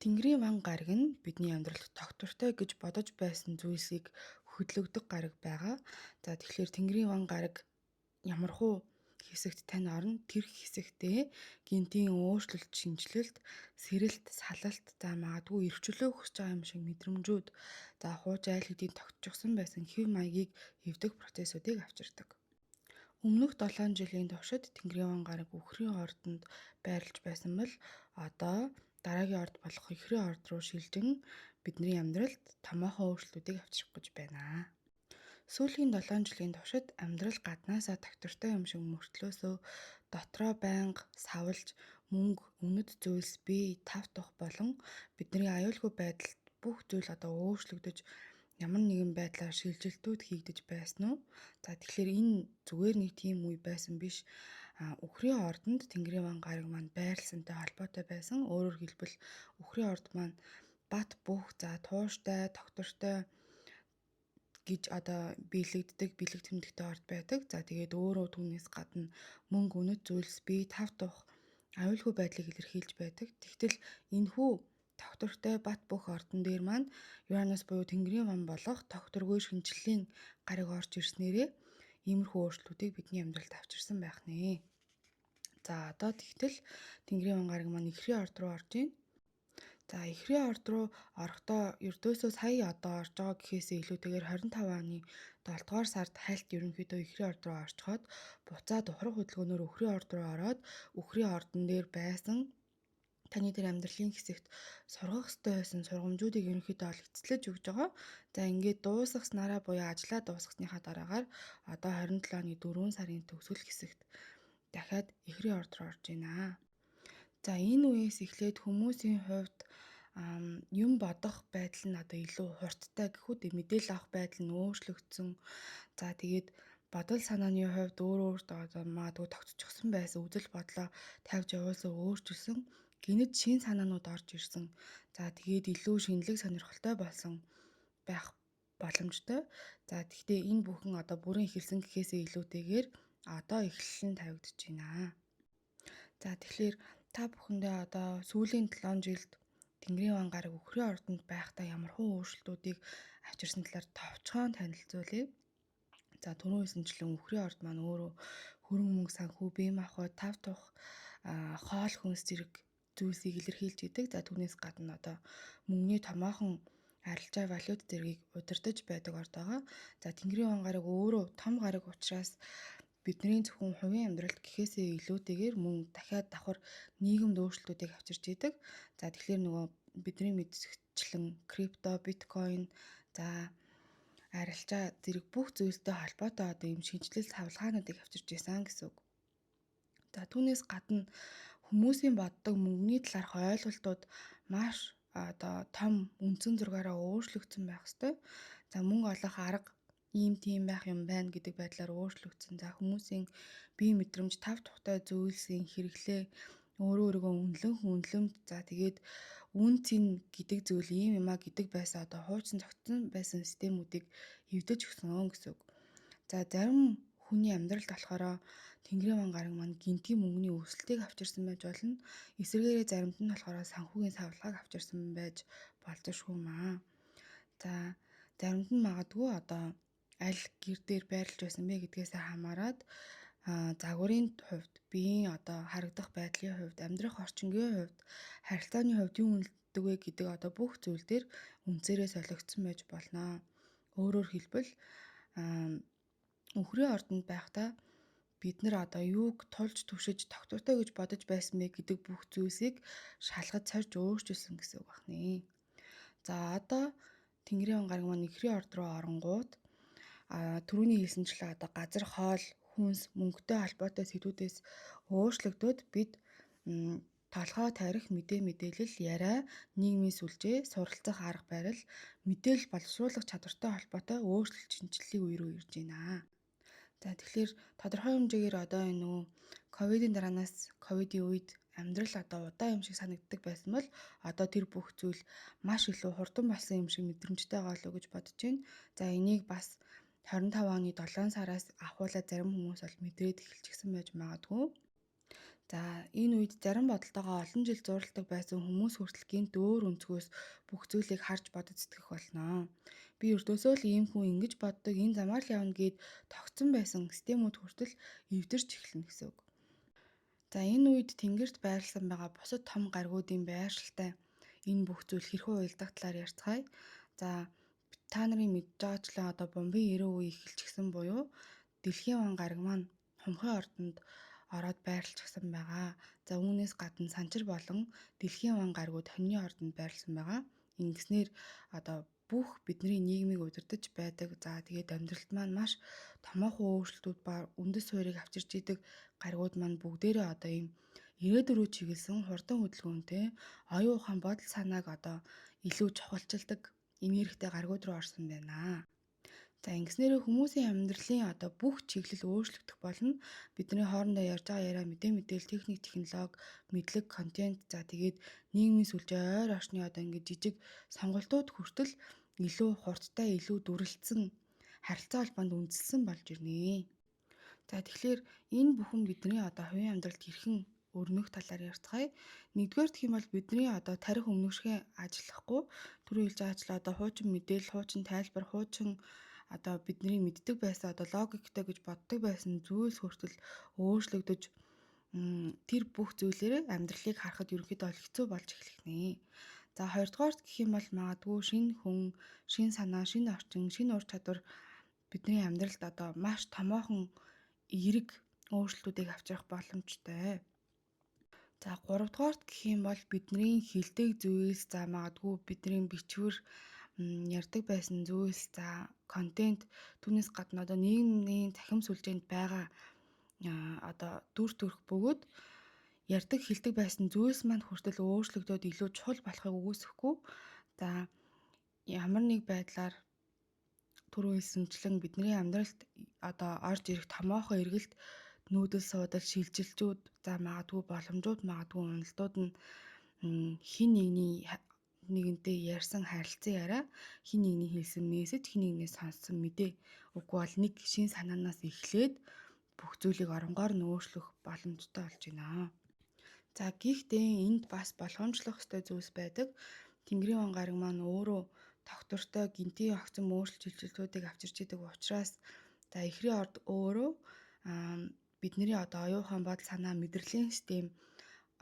Тэнгэрийн ван гариг нь бидний амьдралд тогтвортой гэж бодож байсан зүйлсийг хөдөлгдөг гариг байгаа. За тэгэхээр Тэнгэрийн ван гариг ямархуу хэсэгт тань орно. Тэр хэсэгтээ гинтийн өөрчлөлт, шинжилэлт, сэрэлт, салалт, за магадгүй эрхчлөө хүсэж байгаа юм шиг мэдрэмжүүд, за хууч айл хэдийн тогтчихсон байсан хэв маягийг эвдэх процессуудыг авчирдаг. Өмнөх 7 жилийн туршид Тэнгэрийн ван гариг үхрийн ордонд байрлаж байсан бол одоо дараагийн орд болох ихрийн орд руу шилжин бидний амьдралд томоохон өөрчлөлтүүдийг авчрах гэж байна. Сүүлийн 7 жилийн туршид амьдрал гаднаасаа тогтвортой юм шиг мөртлөөсөө дотроо байнга савлж мөнгө, үнэт зүйлс, бие, тав тух болон бидний аюулгүй байдалд бүх зүйл одоо өөрчлөгдөж ямар нэгэн байдлаар шилжилтүүд хийгдэж байсан уу? За тэгэхээр энэ зүгээр нэг тийм үе байсан биш. Үхрийн ордонд Тэнгэрийн ван гариг маань байрласантай холбоотой байсан. Өөрөөр хэлбэл үхрийн орд маань бат бөх, за тууштай, тогтвортой гэж одоо бэлэг тэмдэгтэй орд байдаг. За тэгээд өөрөө түүнээс гадна мөнгө, үнэт зүйлс, бие, тав тух аюулгүй байдлыг илэрхийлж байдаг. Тэгтэл энэхүү тогтвортой бат бөх ордон дээр маань Юранус буюу Тэнгэрийн ван болох тогтворгүй шинжлэлийн гариг орж ирснээрээ иймэрхүү өөрчлөлтүүдийг бидний амьдралд авчирсан байх нэ. За одоо тэгтэл Тэнгэрийн ван гариг маань ихрийн орд руу орж ийн. За ихрийн орд руу орохдоо ердөөсөө сая одоо орж байгаа гэхээсээ илүүтэйгээр 25 оны 7 дугаар сард хальт ерөнхийдөө ихрийн орд руу орчход буцаад ухрах хөдөлгөөнөөр үхрийн орд руу ороод үхрийн ордон дээр байсан таны тэр амьдралын хэсэгт сургах ёстой байсан сургамжуудыг ерөнхийдөө ол эцэслэж өгж байгаа. За ингээд дуусгаснараа буюу ажлаа дуусгасныхаа дараагаар одоо 27 оны 4 сарын төгсгөл хэсэгт дахиад ихрийн орд руу орж байна. За энэ үеэс эхлээд хүмүүсийн хувьд юм бодох байдал нь одоо илүү хурдтай гэхүүд мэдээлэл авах байдал нь өөрчлөгдсөн. За тэгээд бодол санааны хувьд өөртөө одоо магадгүй тогтчихсон байсан үзэл бодлоо тавьж явуулсан өөрчилсөн гинэд шин санаанууд орж ирсэн. За тэгээд илүү шинэлэг сонирхолтой болсон байх боломжтой. За тэгвэл энэ бүхэн одоо бүрэн эхэлсэн гэхээсээ илүүтэйгээр одоо эхлэл нь тавигдж байна. За тэгэхээр та бүхэндээ одоо сүүлийн 7 жилд Тэнгэрийн ван гариг үхрийн ордонд байхдаа ямархуу өөрчлөлтүүдийг авчирсан талаар товчхон танилцуулъя. За түрүүн хэлсэнчлэн үхрийн орд маань өөрөө хөрөнгө мөнгө санхүү, бие махбод, тав тух, хоол хүнс зэрэг зүйлсийг илэрхийлж идэг. За түүнээс гадна одоо мөнгөний томоохон арилжаа валют зэргийг удирдах байдаг орд байгаа. За Тэнгэрийн ван гариг өөрөө том гариг учраас бидний зөвхөн хувийн амьдралд гэхээсээ илүүтэйгээр мөн дахиад давхар нийгэмд өөрчлөлтүүдийг авчирч идэг. За тэгэхээр нөгөө бидний мэдсэгчлэн крипто, биткойн, за арилжаа зэрэг бүх зүйлстэй холбоотой одоо юм шинжилэл савлгаануудыг авчирч исэн гэсэн үг. За түүнээс гадна хүмүүсийн боддог мөнгөний талаарх ойлголтууд маш одоо том үндсэн зургаараа өөрчлөгдсөн байх ёстой. За мөнгө олох арга ийм тийм байх юм байна гэдэг байдлаар өөрчлөгдсөн. За хүмүүсийн бие мэдрэмж, тав тухтай зүйлсийн хэрэглээ өөрийгөө үнэлэмж, за тэгээд үн цэн гэдэг зүйл ийм юм а гэдэг байсан одоо хуучсан тогтсон байсан системүүдийг эвдэж өгсөн гэсэн үг. За зарим хүний амьдралд болохоор Тэнгэрийн ван гариг маань гинтийн мөнгөний өсөлтийг авчирсан байж болно. Эсвэргээрээ заримд нь болохоор санхүүгийн савлгааг авчирсан байж болзошгүй юм аа. За заримд нь магадгүй одоо аль гэр дээр байрлаж байсан бэ гэдгээсээ хамаарат загварын хувьд, биеийн одоо харагдах байдлын хувьд, амьдрах орчингийн хувьд, харилцааны хувьд юу үнэлдэг вэ гэдэг одоо бүх зүйл дээр үнцээрээ солигдсон байж болно. Өөрөөр хэлбэл үхрийн ордонд байхдаа бид нар одоо юуг тулж түшиж тогтвортой гэж бодож байсан бэ гэдэг бүх зүйлсийг шалгаж сорж өөрчилсөн гэсэн үг байна. За одоо Тэнгэрийн ван гариг маань ихрийн орд руу оронгууд түрүүний хэлсэнчлэн одоо газар, хоол, хүнс, мөнгөтэй холбоотой сэдвүүдээс өөрчлөгдөд бид толгой тарих мэдээлэл, яриа, нийгмийн сүлжээ, суралцах арга барил, мэдээлэл боловсруулах чадвартай холбоотой өөрчлөлт шинжиллийн үе рүү ирж байна. За тэгэхээр тодорхой хэмжээгээр одоо энэ нөгөө ковидын дараанаас ковидын үед амьдрал одоо удаан юм шиг санагддаг байсан бол одоо тэр бүх зүйл маш илүү хурдан болсон юм шиг мэдрэмжтэй байгаа л гэж бодож байна. За энийг бас 25 оны 7 сараас ахуулаад зарим хүмүүс бол мэдрээд эхэлчихсэн байж магадгүй. За энэ үед зарим бодолтойгоо олон жил зуралдаг байсан хүмүүс хүртэл гинт өөр өнцгөөс бүх зүйлийг харж бодож сэтгэх болно. Би өртөөсөө л ийм хүн ингэж боддог, энэ замаар л явна гэд тогтсон байсан системүүд хүртэл эвдэрч эхэлнэ гэсэн үг. За энэ үед тэнгэрт байрласан байгаа бусад том гаригуудын байршилтай энэ бүх зүйл хэрхэн уялдах талаар ярьцгаая. За та нарын мэдж байгаачлан одоо бомбын 90 үе эхэлчихсэн буюу дэлхийн ван гариг маань Хумхын ордонд ороод байрлалчихсан байгаа. За үүнээс гадна Санчир болон дэлхийн ван гаригууд хоньны ордонд байрласан байгаа. Ингэснээр одоо бүх бидний нийгмийг удирдах байдаг. За тэгээд амьдралд маань маш томоохон өөрчлөлтүүд ба үндэс суурийг авчирч идэг гаригууд маань бүгдээрээ одоо ийм ирээдүг рүү чиглэсэн хурдан хөдөлгөөнтэй оюун ухаан бодол санааг одоо илүү чухалчилдаг энергитэй гаригууд руу орсон байна. За ингэснээр хүмүүсийн амьдралын одоо бүх чиглэл өөрчлөгдөх болно. Бидний хоорондоо ярьж байгаа яриа мэдээлэл, техник, технологи, мэдлэг, контент за тэгээд нийгмийн сүлжээ, ойр орчны одоо ингээд жижиг сонголтууд хүртэл илүү хурдтай, илүү дүрэлзсэн харилцаа холбоонд үндэслэн болж ирнэ. За тэгэхээр энэ бүхэн бидний одоо хувийн амьдралд хэрхэн өрнөх талаар ярьцгаая. Нэгдүгээр гэх юм бол бидний одоо тарих өмнөшгөө ажиллахгүй түрүү хэлж байгаачлаа одоо хуучин мэдээлэл, хуучин тайлбар, хуучин одоо бидний мэддэг байсан одоо логиктэй гэж боддог байсан зүйлс хүртэл өөрчлөгдөж тэр бүх зүйлээрээ амьдралыг харахад ерөнхийдөө хэцүү болж эхлэх нэ. За хоёрдугаарт гэх юм бол магадгүй шинэ хүн, шинэ санаа, шинэ орчин, шинэ ур чадвар бидний амьдралд одоо маш томоохон эерэг өөрчлөлтүүдийг авчрах боломжтой. За 3 дугаарт гэх юм бол бидний хилдэг зүйлс за магадгүй бидний бичвэр ярьдаг байсан зүйлс за контент түүнээс гадна одоо нийгмийн цахим сүлжээнд байгаа одоо дүр төрх бөгөөд ярьдаг хилдэг байсан зүйлс маань хүртэл өөрчлөгдөөд илүү чухал болохыг үгүйсэхгүй. За ямар нэг байдлаар түрүү хэлсэнчлэн бидний амьдралд одоо орж ирэх томоохон эргэлт нүүдэл суудал шилжилтүүд за магадгүй боломжууд магадгүй уналтууд нь хин нэгнтэй ярьсан харилцан яриа хин нэгний хэлсэн мессеж хин нэгнээс сонссон мэдээ үгүй бол нэг шин санаанаас эхлээд бүх зүйлийг оронгоор нь өөрчлөх боломжтой болж байна. За гэхдээ энд бас болгоомжлох ёстой зүйлс байдаг. Тэнгэрийн ван гариг маань өөрөө тогтвортой гинтийн огцом өөрчлөлтүүдийг авчирч идэг учраас за эхрийн орд өөрөө бидний одоо оюун ухаан бодол санаа мэдрэлийн систем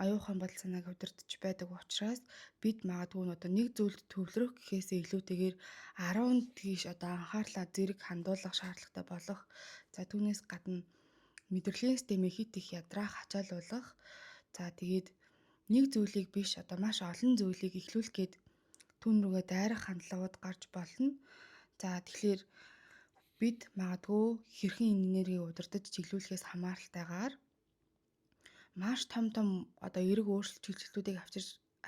оюун ухаан бодол санааг удирдах байдаг учраас бид магадгүй одоо нэг зүйлд төвлөрөх гэхээсээ илүүтэйгээр 10 тийш одоо анхаарлаа зэрэг хандуулах шаардлагатай болох. За түүнээс гадна мэдрэлийн системийг хит их ядраах, ачаалуулах. За тэгээд нэг зүйлийг биш одоо маш олон зүйлийг эхлүүлэх гээд түүн рүүгээ дайрах хандлагууд гарч болно. За тэгэхээр бид магадгүй хэрхэн энергийг удирдах чиглүүлэхээс хамааралтайгаар маш том одоо эерэг өөрчлөлт чиглэлүүдийг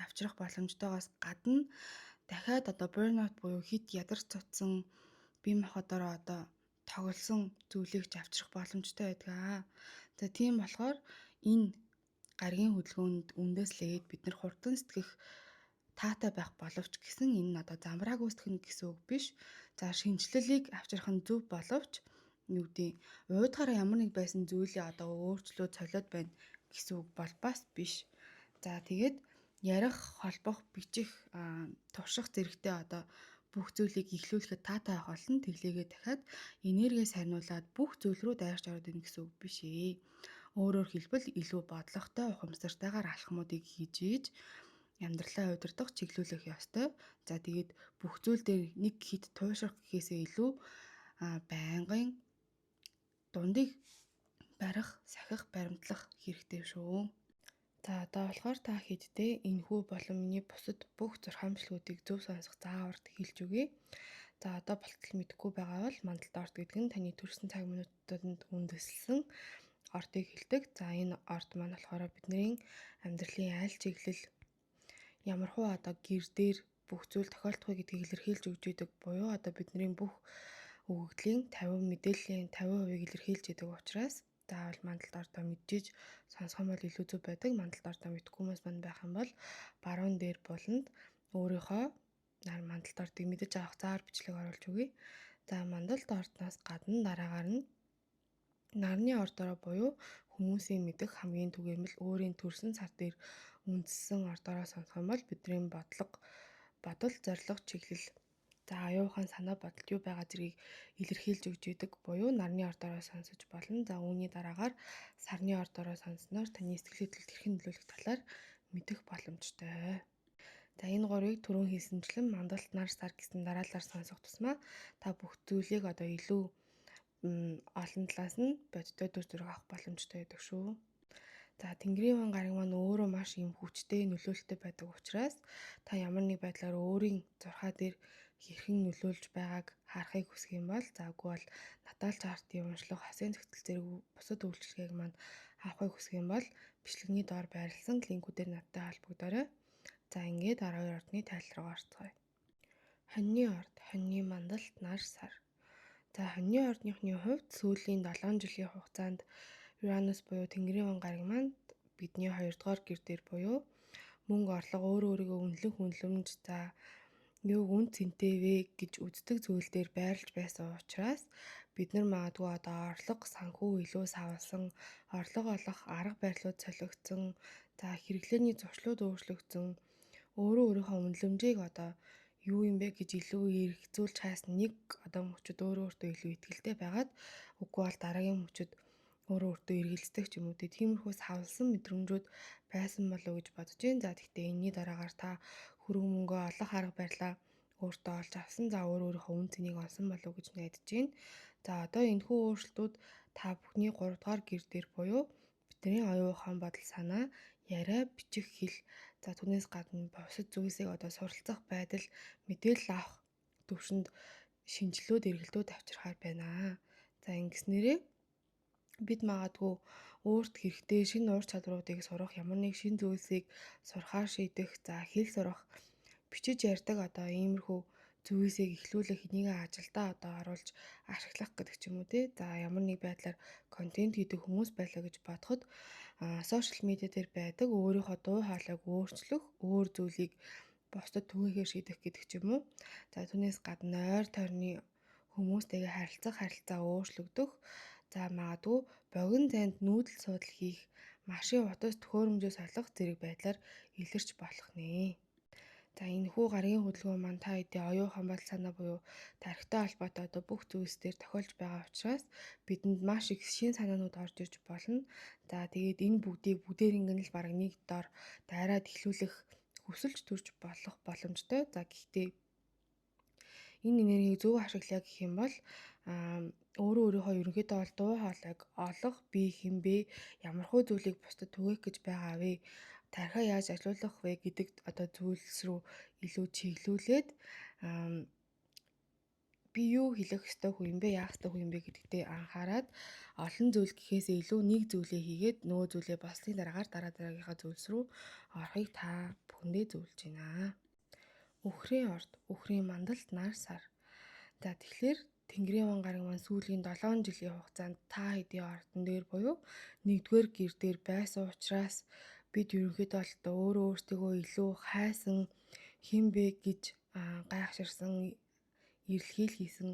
авчрах боломжтойгоос гадна дахиад одоо burnout буюу хит ядарч цуцсан бие махбодороо одоо тоглосон зүйлийг ч авчрах боломжтой байдаг. За тийм болохоор энэ гаригийн хөдөлгөөнд үндэслээд бид нар хурдан сэтгэх таатай байх боловч гэсэн энэ нь одоо замбрааг үүсгэх гэсэн үг биш. За шинжлэлийг авчрах нь зөв боловч юу гэдэг уйдахаараа ямар нэг байсан зүйлээ одоо өөрчлөө цолиод байна гэсэн үг бол бас биш. За тэгээд ярих, холбох, бичих, турших зэрэгтэй одоо бүх зүйлийг эхлүүлэхэд таатай авах болно. Тэглээгээ дахиад энергиээ сарниулаад бүх зүйл рүү дайрч ороод ирнэ гэсэн үг биш ээ. Өөрөөр хэлбэл илүү бодлоготой, ухамсартайгаар алхмуудыг хийж ийж амьдралаа удирдах, чиглүүлэх ёстой. За тэгээд бүх зүйл дээр нэг хит туушрах гэхээсээ илүү байнгын дундыг барих, сахих, баримтлах хэрэгтэй шүү. За одоо болохоор та хэддээ энэхүү болон миний бусад бүх зурхаамжлалуудыг зөв сонсох заавар хэлж өгье. За одоо болтол мэдэхгүй байгаа бол мандалд орд гэдэг нь таны төрсэн цаг минутанд үндэслэн ордыг хэлдэг. За энэ орд маань болохоор бидний амьдралын аль чиглэл ямархуу одоо гэр дээр бүх зүйл тохиолдох вэ гэдгийг илэрхийлж өгч идэг. Буюу одоо бидний бүх өгөгдлийн 50 мэдээллийн 50% илэрхийлж идэг учраас заавал мандалд ордоо мэдчихэж сонсох юм бол илүү зөв байдаг. Мандалд ордоо мэдхгүй хүмүүс манд байх юм бол баруун дээр буланд өөрийнхөө мандалд ордыг мэдэж авах заар бичлэг оруулж өгье. За мандалд ордноос гадна дараагаар нь нарны ордороо буюу хүмүүсийн мэдэх хамгийн түгээмэл өөрийн төрсөн сар дээр үндэссэн ордоороо сонсох юм бол бидний бодол, зорилго, чиглэл за оюухан санаа бодолд юу байгаа зэргийг илэрхийлж өгч идэг буюу нарны ордоороо сонсож болно. За үүний дараагаар сарны ордоороо сонссноор таны сэтгэл хөдлөлд хэрхэн нөлөөлөх талаар мэдэх боломжтой. За энэ гурвыг түрүүн хэлсэнчлэн мандалт нар сар гэсэн дараалалаар сонсох тусмаа та бүх зүйлийг одоо илүү олон талаас нь бодиттой дүр зураг авах боломжтой байдаг шүү. За Тэнгэрийн ван гараг маань өөрөө маш юм хүчтэй нөлөөлөлтөй байдаг учраас та ямар нэг байдлаар өөрийн зурхаа дээр хэрхэн нөлөөлж байгааг харахыг хүсэх юм бол за үгүй бол натал чартын уншлах, хасын зохицол зэрэг бусад үйлчилгээг маань авахыг хүсэх юм бол бичлэгний доор байрласан линкүүдээр надтай холбогдорой. За ингээд 12 ордны тайлал руу орцгоё. Хоньны орд, хоньны мандалт нар сар. За хоньны ордныхны хувьд сүүлийн 7 жилийн хугацаанд Уранус буюу Тэнгэрийн ван гараг маань бидний 2 дугаар гэр дээр буюу мөнгө орлого өөрийгөө үнэлэх үнэлэмж за юуг үн цэнтэй вэ гэж үздэг зүйл дээр байрлаж байсан учраас бид нар магадгүй одоо орлого санхүү илүү савлсан, орлого олох арга барилууд солигдсон, за хэрэглээний зуршлууд өөрчлөгдсөн, өөрийнхөө үнэлэмжийг одоо юу юм бэ гэж илүү эргцүүлж хайсан нэг одоо мөчөд өөртөө илүү ихтэй байгаад үгүй бол дараагийн мөчөд өөртөө эргэлздэг ч юм уу тиймэрхүү савлсан мэдрэмжүүд байсан болов уу гэж бодож байна. За тэгтээ энэний дараагаар та хөрөнгө мөнгөө олох арга барилаа өөртөө олж авсан. За өөрийнхөө үн цэнийг олсон болов уу гэж найдаж байна. За одоо энэхүү өөрчлөлтүүд та бүхний 3 дугаар гэр дээр буюу бидний оюун ухаан бодол санаа, яриа, бичих хэл за түүнээс гадна бусад зүйлсийг одоо суралцах байдал, мэдээлэл авах төвшөнд шинжилгүүд, эргэлтүүд авчирхаар байна. За ингэснээрээ бид магадгүй өөрт хэрэгтэй шинэ ур чадваруудыг сурах, ямар нэг шинэ зүйлсийг сурахаар шийдэх, за хэл сурах, бичиж ярьдаг одоо иймэрхүү зүйлсийг эхлүүлэх, энийг ажилдаа одоо оруулж ашиглах гэдэг ч юм уу тий. За ямар нэг байдлаар контент хийдэг хүмүүс байлаа гэж бодоход сошиал медиа дээр байдаг өөрийнхөө дуу хоолойг өөрчлөх, өөр зүйлийг бусдад түгээхээр шийдэх гэдэг ч юм уу. За түүнээс гадна ойр тойрны хүмүүстэйгээ харилцаа өөрчлөгдөх. За магадгүй богино зайд нүүдэл суудал хийх, машин утас төхөөрөмжөөс олох зэрэг байдлаар илэрч болох нэ. За энэхүү гарагийн хөдөлгөөн маань та хэдийн оюун ухаан бодол санаа буюу тархитай холбоотой одоо бүх зүйлс дээр тохиолж байгаа учраас бидэнд маш их шин санаанууд орж ирж болно. За тэгээд энэ бүгдийг бүгдээрийнх нь л бараг нэг доор дайраад эхлүүлэх хүсэлж төрж болох боломжтой. За гэхдээ энэ энергийг зөв ашиглая гэх юм бол өөрийнхөө ерөнхийдөө бол дуу хоолойг олох, би хинбэ, ямархуу зүйлийг бусдад түгээх гэж байгаа вэ? Тархиа яаж ажилуулах вэ гэдэг одоо зүйлс рүү илүү чиглүүлээд би юу хэлэх ёстой хүн юм бэ, яах ёстой хүн юм бэ гэдэгтээ анхаарад олон зүйл гэхээсээ илүү нэг зүйлээ хийгээд нөгөө зүйлээ болсны дараагаар дараагийнхаа зүйлс рүү орохыг та бүхэндээ зөвлөж байна. Үхрийн орд, үхрийн мандалт нар сар. За тэгэхээр Тэнгэрийн ван гараг маань сүүлийн 7 жилийн хугацаанд та хэдийн ордон дээр буюу 1-р гэр дээр байсан учраас бид ерөнхийдөө өөрөө өөртөө илүү хайсан хэн бэ гэж гайхширсан, эрэлхийл хийсэн.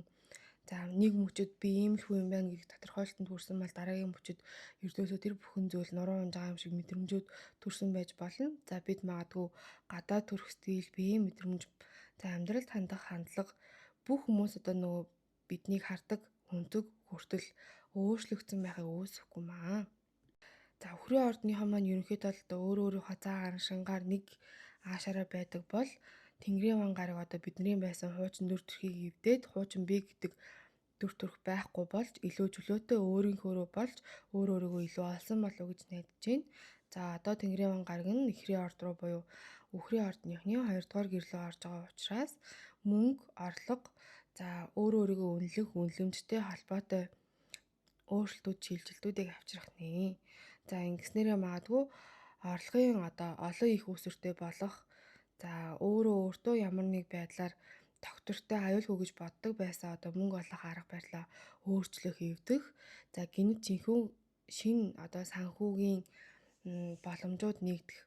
За нэг мөчөд би иймэрхүү юм байна гэдэг тодорхойлолтод хүрсэн бол дараагийн мөчөд ердөөсөө тэр бүхэн зүйл нуруу унж байгаа юм шиг мэдрэмжүүд төрсэн байж болно. За бид магадгүй гадаад төрх стил, биеийн мэдрэмж, за амьдралд хандах хандлага бүх хүмүүс одоо нөгөө биднийг хардаг өндөг хүртэл өөрчлөгдсөн байхыг үүсэхгүй маа. За үхрийн ордныхоо маань ерөнхийдөө л өөрийнхөө цаагаар шингаар нэг аашаараа байдаг бол Тэнгэрийн ван гараг одоо бидний байсан хуучин дүр төрхийг эвдээд хуучин би гэдэг дүр төрх байхгүй болж илүү чөлөөтэй өөрийнхөөрөө болж өөрийгөө илүү олсон болов уу гэж найдаж байна. За одоо Тэнгэрийн ван гараг нь ихрийн орд руу буюу үхрийн ордныхны 2 дугаар гэрлөө орж байгаа учраас мөнгө, орлого, за өөрийгөө үнэлэх, үнэлэмжтэй холбоотой өөрчлөлтүүд, шилжилтүүдийг авчрах нэ. За ингэснээрээ магадгүй орлогын одоо олон их үүсвэртэй болох, за өөртөө ямар нэг байдлаар тогтвортой аюулгүй гэж боддог байсан одоо мөнгө олох арга барилаа өөрчлөх, эвдэх, за гинт жинхэнэ шинэ одоо санхүүгийн боломжууд нэгдэх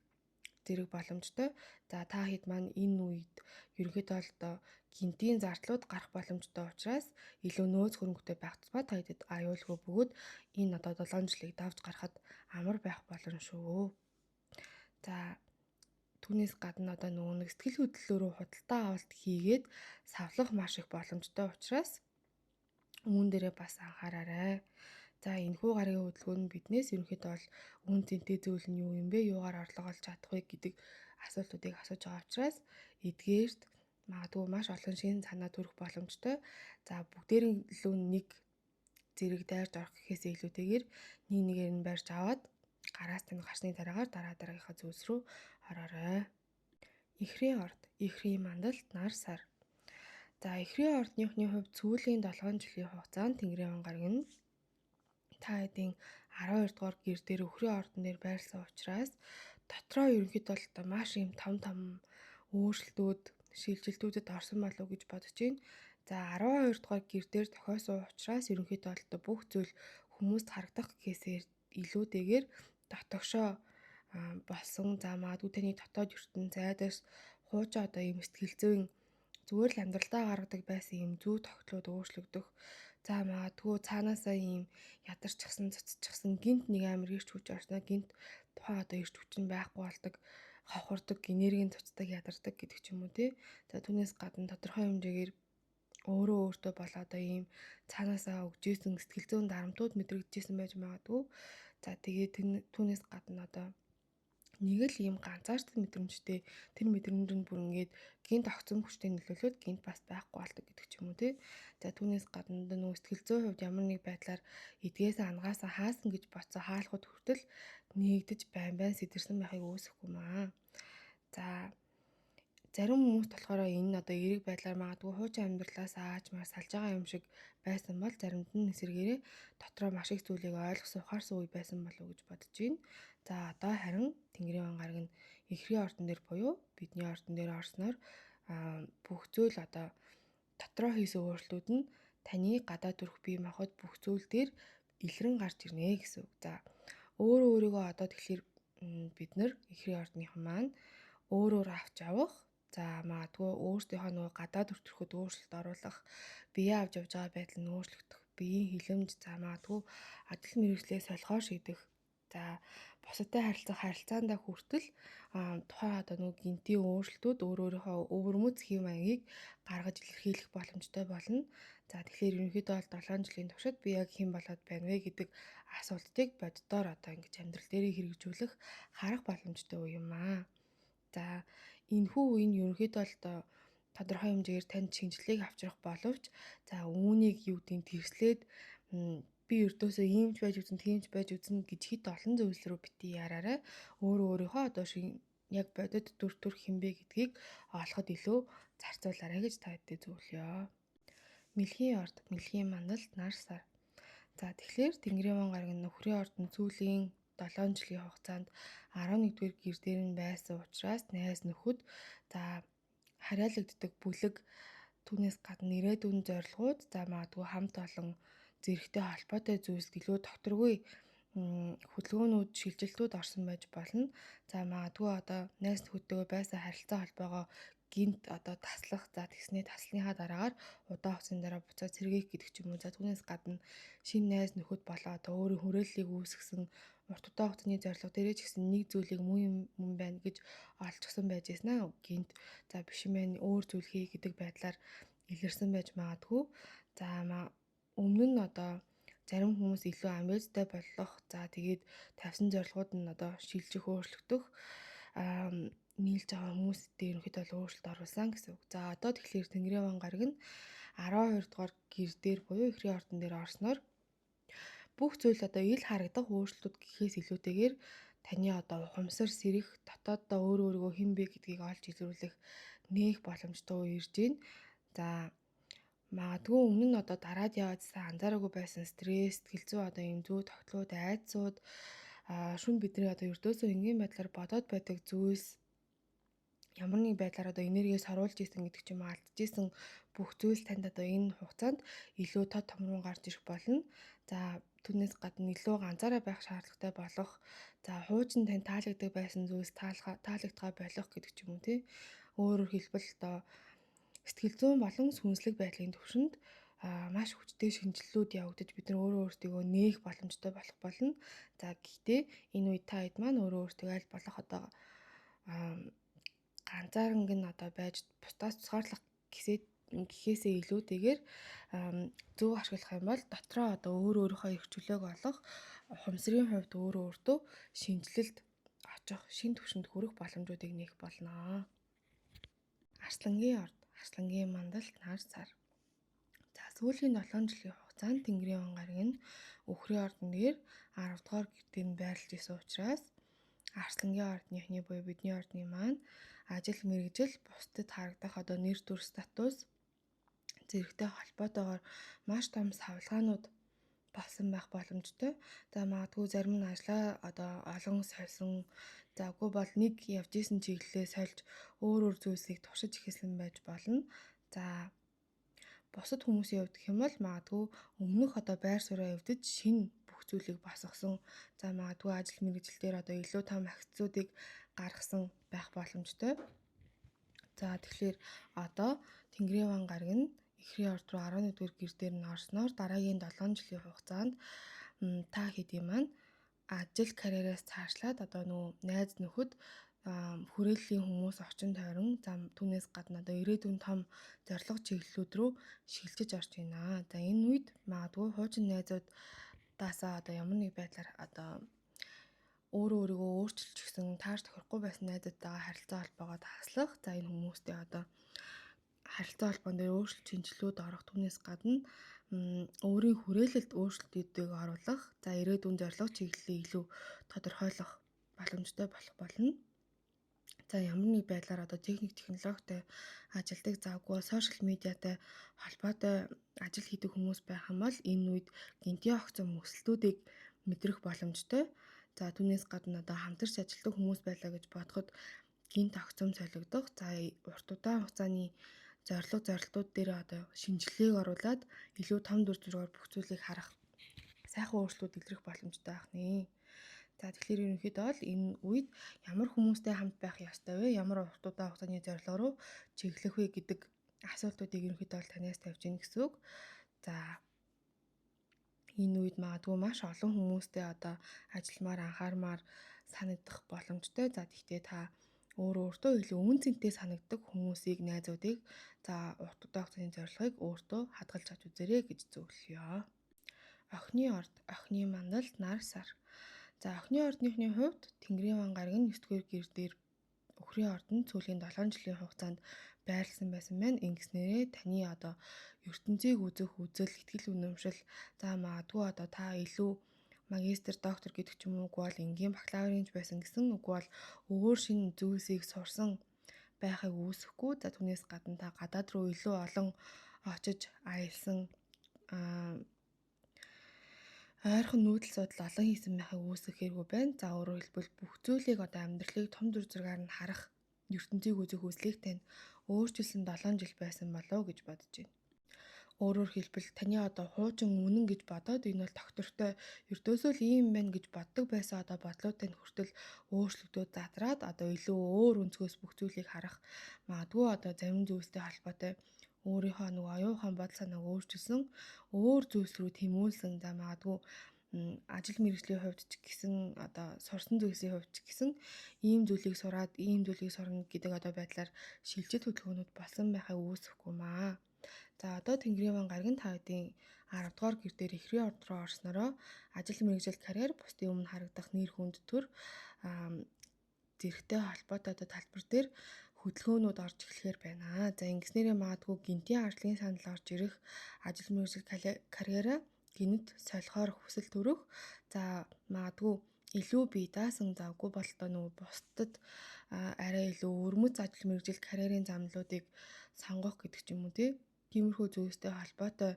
зэрэг боломжтой. За та хэд маань энэ үед ерөнхийдөө бол одоо гинтийн зардлууд гарах боломжтой учраас илүү нөөц хөрөнгөтэй байх тусмаа та хэдэд аюулгүй бөгөөд энэ одоо 7 жилийг давж гарахад амар байх болно шүү. За түүнээс гадна одоо нөгөө нэг сэтгэл хөдлөлөөрөө худалдаа авалт хийгээд савлах маш их боломжтой учраас үүн дээрээ бас анхаараарай. За энэхүү гарагийн хөдөлгөөн нь биднээс ерөнхийдөө бол үн цэнтэй зүйл нь юу юм бэ? Юугаар орлого олж чадах вэ гэдэг асуултуудыг асууж байгаа учраас эдгээрт магадгүй маш олон шинэ санаа төрөх боломжтой. За бүгдээрийн илүү нэг зэрэг дайрж орох гэхээс илүүтэйгээр нэг нэгээр нь барьж аваад гараас тань гарсны дараагаар дараагийнхаа зүйлс рүү ороорой. Эхрийн орд, эхрийн мандалт, нар сар. За эхрийн ордныхны хувьд сүүлийн 7 жилийн хугацаанд Тэнгэрийн ван гараг нь та хэдийн 12 дугаар гэр дээр өхрийн ордон дээр байрласан учраас дотроо ерөнхийдөө л одоо маш юм том өөрчлөлтүүд, шилжилтүүдэд орсон болов уу гэж бодож байна. За 12 дугаар гэр дээр тохиосон учраас ерөнхийдөө л одоо бүх зүйл хүмүүст харагдах гэхээсээр илүүтэйгээр дотогшоо болсон за магадгүй таны дотоод ертөнц зайдаас хуучин одоо юм сэтгэл зүйн зүгээр л амьдралдаа гаргадаг байсан юм зүй тогтлоод өөрчлөгдөх. За магадгүй цаанаасаа ийм ядарчихсан, цуцчихсан гинт нэг амар ирч хүч орсноо гинт тухайн одоо ирч хүч нь байхгүй болдог, хавхардаг, энергийн цуцдаг, ядардаг гэдэг ч юм уу тий. За түүнээс гадна тодорхой хэмжээгээр өөрөө өөртөө болоо одоо ийм цаанаасаа өгж исэн сэтгэл зүйн дарамтууд мэдрэгдэжсэн байж магадгүй. За тэгээд түүнээс гадна одоо нэг л ийм ганцаардсан мэдрэмжтэй тэр мэдрэмж нь бүр ингээд гинт огцом хүчтэй нөлөөлөд гинт бас байхгүй болдог гэдэг ч юм уу тий. За түүнээс гадна нөгөө сэтгэл зүйн хувьд ямар нэг байдлаар эдгээс ангаасаа хаасан гэж бодсон хаалхад хүртэл нэгдэж байн сэтэрсэн байхыг үүсэхгүй маа. За зарим хүмүүс болохоор энэ одоо эерэг байдлаар магадгүй хуучин амьдралаас ааж маар салж байгаа юм шиг байсан бол заримд нь эсэргээрээ дотроо маш их зүйлийг ойлгох ухаарсан үе байсан болов уу гэж бодож байна. За одоо харин Тэнгэрийн ван гараг нь эхрийн ордон дээр буюу бидний ордон дээр орсноор бүх зүйл одоо дотроо хийсэн өөрчлөлтүүд нь таны гадаад төрх бие махбод бүх зүйл дээр илрэн гарч ирнэ гэсэн үг. За өөрийгөө одоо тэгэхээр бид нар эхрийн ордныхан маань өөрөөр авч явах, за магадгүй өөрсдийнхөө нөгөө гадаад төрхөд өөрчлөлт оруулах, бие авч явж байгаа байдал нь өөрчлөгдөх, биеийн хилэмж, за магадгүй ажил мэргэжлээ солихоор шийдэх, за бусадтай харилцаандаа хүртэл тухайн одоо нөгөө гинтийн өөрчлөлтүүд өөрийнхөө өвөрмөц хэв маягийг гаргаж илэрхийлэх боломжтой болно. За тэгэхээр ерөнхийдөө бол 7 жилийн туршид би яг хэн болоод байна вэ гэдэг асуултыг боддоор одоо ингэж амьдрал дээрээ хэрэгжүүлэх харах боломжтой үе юм аа. За энэхүү үе нь ерөнхийдөө л одоо тодорхой хэмжээгээр танд шинжлэхийг авчрах боловч за үүнийг юу гэдгийг тэрслээд би өрдөөсөө иймч байж үзэн тиймч байж үзэн гэж хит олон зүйлс рүү бити яраарай. Өөрийнхөө одоо шиг яг бодит төр хэмбэ гэдгийг олоход илүү зарцуулаарай гэж та хэдэд зөвлөё. Мэлхийн орд, мэлхийн мандалт, нар сар. За тэгэхээр Тэнгэрийн ван гараг нь өхрийн ордон сүүлийн 7 жилийн хугацаанд 11-р гэр дээр нь байсан учраас найз нөхөд за харьяалагддаг бүлэг түүнээс гадна ирээдүйн зорилгууд за магадгүй хамт олон зэрэгтэй холбоотой зүйлс илүү докторгүй хөдөлгөөнүүд шилжилтүүд орсон байж болно. За магадгүй одоо найз нөхөдтэйгээ байсан харилцаа холбоогоо гинт одоо таслах за тэгснээ таслахныхаа дараагаар удаан хугацааны дараа буцаад сэргээх гэдэг ч юм уу. За түүнээс гадна шинэ найз нөхөд болоо одоо өөрийн хүрээллийг үүсгэсэн урт удаан хугацааны зорилго дээрээ ч гэсэн нэг зүйлийг мөн байна гэж олчихсан байж яснаа гинт за биш юм байна өөр зүйл хий гэдэг байдлаар илэрсэн байж магадгүй. За өмнө нь одоо зарим хүмүүс илүү амбицтай болох за тэгээд тавьсан зорилгууд нь одоо шилжих өөрчлөгдөх нийлж байгаа хүмүүстэй ерөнхийдөө өөрчлөлт оруулсан гэсэн үг. За одоо тэгэхээр Тэнгэрийн ван гараг нь 12 дугаар гэр дээр буюу эхрийн ордон дээр орсноор бүх зүйл одоо ил харагдах өөрчлөлтүүд гэхээс илүүтэйгээр таны одоо ухамсар сэрэх дотооддоо өөрийгөө хэн бэ гэдгийг олж илрүүлэх нээх боломжтой үе ирж байна. За магадгүй өмнө нь одоо дараад яваадсан анзаараагүй байсан стресс, сэтгэл зүй одоо юм зүй тогтлууд, айдсууд шүн бидний одоо ердөөсөө энгийн байдлаар бодоод байдаг зүйлс ямар нэг байдлаар одоо энергиээс харуулж исэн гэдэг ч юм уу алдж исэн бүх зүйлс танд одоо энэ хугацаанд илүү тод томрон гарч ирэх болно. За түүнээс гадна илүү ганцаараа байх шаардлагатай болох за хуучин тань таалагддаг байсан зүйлс таалагдгаа болох гэдэг ч юм уу тий. Өөрөөр хэлбэл одоо сэтгэл зүйн болон сүнслэг байдлын түвшинд маш хүчтэй шинжилэлүүд явагдаж бид нар өөрөө өөртөө нээх боломжтой болох болно. За гэхдээ энэ үед та хэд маань өөрөө өөртөө аль болох одоо ганцаарнг нь одоо байж бусдаас тусгаарлах гэхээсээ илүүтэйгээр зөв ашиглах юм бол дотроо одоо өөрийнхөө эрх чөлөөг олох, ухамсарын хувьд өөртөө шинжилэлд очих, шин түвшинд хүрэх боломжуудыг нээх болно. Арслангийн орд, арслангийн мандалт, нар сар. За сүүлийн 7 жилийн хугацаанд Тэнгэрийн ван гараг нь Өхрийн ордон дээр 10 дугаар гэртээр нь байрлаж исэн учраас Арслангийн ордныхны буюу бидний ордны маань ажил мэргэжил бусдад харагдах одоо нэр төр статус зэрэгтэй холбоотойгоор маш том савлгаанууд болсон байх боломжтой. За магадгүй зарим нь ажлаа одоо олон сольсон, за үгүй бол нэг явж исэн чиглэлээ сольж өөр зүйлсийг туршиж эхэлсэн байж болно. За бусад хүмүүсийн хувьд гэх юм бол магадгүй өмнөх одоо байр сууриа өвдөж шинэ бүх зүйлийг босгосон. За магадгүй ажил мэргэжил дээр одоо илүү том акцуудыг гаргасан байх боломжтой. За тэгэхээр одоо Тэнгэрийн ван гараг нь Эхрийн орд руу 11-р гэрдээр нь орсноор дараагийн 7 жилийн хугацаанд та хэдийн маань ажил карьераас цаашлаад одоо нөгөө найз нөхөд хүрээллийн хүмүүс очин тойрон за түүнээс гадна одоо ирээдүйн том зорилго чиглэлүүд рүү шилжиж орж байна. За энэ үед магадгүй хуучин найзуудаасаа одоо ямар нэг байдлаар одоо өөрийгөө өөрчилж гисэн тааш тохирохгүй байсан найзуудтайгаа харилцаа холбоогоо таслах. За энэ хүмүүстэй одоо харилцаа холбоон дээр өөрчлөлт шинжилгүүд орох, түүнээс гадна өөрийн хүрээлэлд өөрчлөлтүүдийг оруулах, за ирээдүйн зорилго чиглэлийг илүү тодорхойлох боломжтой болох болно. За ямар нэг байдлаар одоо техник технологитой ажилдаг, за үгүй сошиал медиатай холбоотой ажил хийдэг хүмүүс байх юм бол энэ үед гинтийн огцон мөсөлтүүдийг мэдрэх боломжтой. За түүнээс гадна одоо хамтарч ажилладаг хүмүүс байлаа гэж бодоход гинт огцом солигдох, за урт удаан хугацааны зорилтууд дээр одоо шинжилгээг оруулад илүү том дүр зургаар бүх зүйлийг харах сайхан өөрчлөлт илрэх боломжтой байх нэ. За тэгэхээр ерөнхийдөө бол энэ үед ямар хүмүүстэй хамт байх ёстой вэ? Ямар урт удаан хугацааны зорилго руу чиглэх вэ гэдэг асуултуудыг ерөнхийдөө бол танаас тавьж гин гэсэн үг. За энэ үед магадгүй маш олон хүмүүстэй одоо ажилламаар анхаармаар санагдах боломжтой. За тэгтээ та өөртөө илүү үн цэнтэй санагддаг хүмүүсийг, найзуудыг за урт удаан хугацааны зорилгыг өөртөө хадгалж авч үзээрэй гэж зөвлөё. Охины орд, охины мандалт, нар сар. За охины ордныхны хувьд Тэнгэрийн ван гараг нь 9-р гэр дээр Өхрийн ордонд сүүлийн 7 жилийн хугацаанд байрласан байсан байна. Ингэснээрээ таны одоо ертөнцийг үзэх үзэл, итгэл үнэмшил, за магадгүй одоо та илүү магистр, доктор гэдэг ч юм уу, үгүй бол энгийн бакалаврынч байсан гэсэн, үгүй бол өөр шинэ зүйлсийг сурсан байхыг үүсэхгүй. За түүнээс гадна та гадаад руу илүү олон очиж аялсан, ойрхон нүүдэл судал олон хийсэн байхыг үүсэх хэрэггүй байна. За өөрөөр хэлбэл бүх зүйлийг одоо амьдралыг том дүр зургаар нь харах, ертөнцийг үзэх үзлийг тань өөрчилсөн 7 жил байсан болов уу гэж бодож байна. Өөрөөр хэлбэл таны одоо хуучин үнэн гэж бодоод энэ бол тогтвортой ердөөсөө л ийм байна гэж боддог байсан одоо бодлоотой нь хүртэл өөрчлөгдөд задраад одоо илүү өөр өнцгөөс бүх зүйлийг харах, магадгүй одоо зарим зүйлстэй холбоотой өөрийнхөө нэг оюухан бодол санааг өөрчилсөн, өөр зүйлс рүү тэмүүлсэн, за магадгүй ажил мэргэжлийн хувьд ч гэсэн одоо сурсан зүйлсийн хувьд ч гэсэн ийм зүйлийг сураад ийм зүйлийг сурна гэдэг одоо байдлаар шилжилт хөдөлгөөнүүд болсон байхыг үүсэхгүй маа. За одоо Тэнгэрийн ван гараг нь та хэдийн 10 дугаар гэр дээр Эхрийн орд руу орсноороо ажил мэргэжил карьер бусдын өмнө харагдах нэр хүнд төр зэрэгтэй холбоотой одоо талбар дээр хөдөлгөөнүүд орж эхлэхээр байна. За ингэснээрээ магадгүй гинтийн ажлын санал орж ирэх, ажил мэргэжил карьераа гинт солихоор хүсэл төрөх, за магадгүй илүү бие даасан, завгүй бол одоо нөгөө бусдад арай илүү өрмөц ажил мэргэжил карьерийн замлуудыг сонгох гэдэг ч юм уу тиймэрхүү зүйлстэй холбоотой